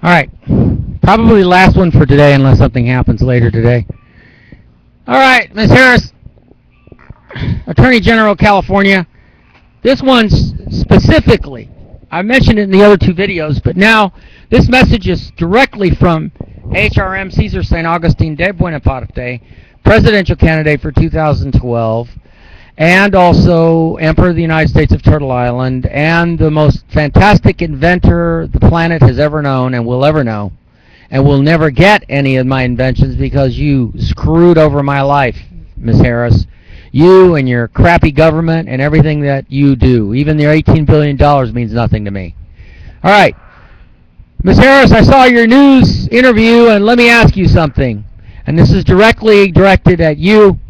All right, probably the last one for today unless something happens later today. All right, Ms. Harris, Attorney General of California. This one's specifically, I mentioned it in the other two videos, but now this message is directly from HRM Cesar St. Augustine de Buenaparte, presidential candidate for 2012, and also Emperor of the United States of Turtle Island, and the most fantastic inventor the planet has ever known and will ever know, and will never get any of my inventions because you screwed over my life, Ms. Harris. You and your crappy government and everything that you do. Even your $18 billion means nothing to me. All right. Ms. Harris, I saw your news interview, and let me ask you something. And this is directly directed at you.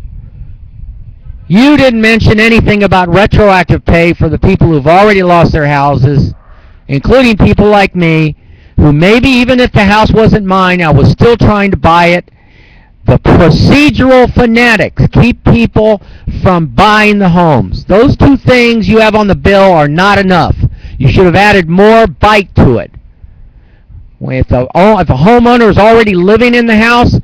You didn't mention anything about retroactive pay for the people who've already lost their houses, including people like me, who maybe even if the house wasn't mine, I was still trying to buy it. The procedural fanatics keep people from buying the homes. Those two things you have on the bill are not enough. You should have added more bite to it. If a homeowner is already living in the house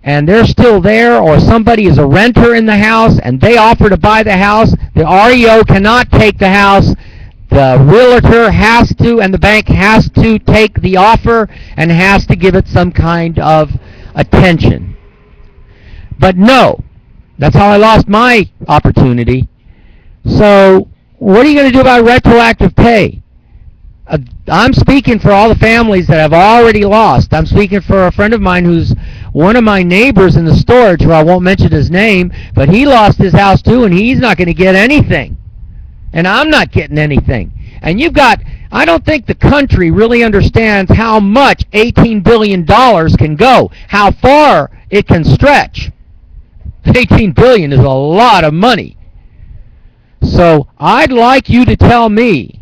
and they're still there, or somebody is a renter in the house and they offer to buy the house, the REO cannot take the house. The realtor has to, and the bank has to take the offer and has to give it some kind of attention. But no, that's how I lost my opportunity. So what are you going to do about retroactive pay? I'm speaking for all the families that have already lost. I'm speaking for a friend of mine who's one of my neighbors in the storage, who I won't mention his name, but he lost his house too, and he's not going to get anything. And I'm not getting anything. And you've got, I don't think the country really understands how much $18 billion can go, how far it can stretch. $18 billion is a lot of money. So I'd like you to tell me,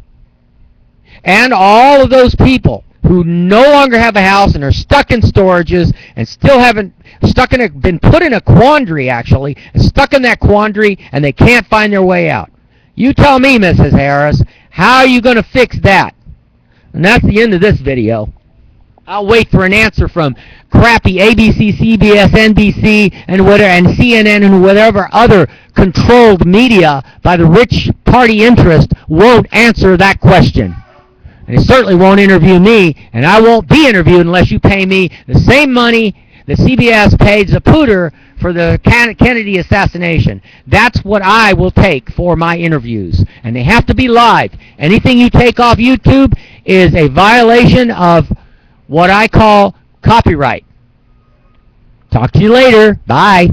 and all of those people who no longer have a house and are stuck in storages and still haven't been put in a quandary, actually, and stuck in that quandary and they can't find their way out. You tell me, Mrs. Harris, how are you going to fix that? And that's the end of this video. I'll wait for an answer from crappy ABC, CBS, NBC, and CNN, and whatever other controlled media by the rich party interest won't answer that question. And it certainly won't interview me, and I won't be interviewed unless you pay me the same money that CBS paid Zapruder for the Kennedy assassination. That's what I will take for my interviews. And they have to be live. Anything you take off YouTube is a violation of what I call copyright. Talk to you later. Bye.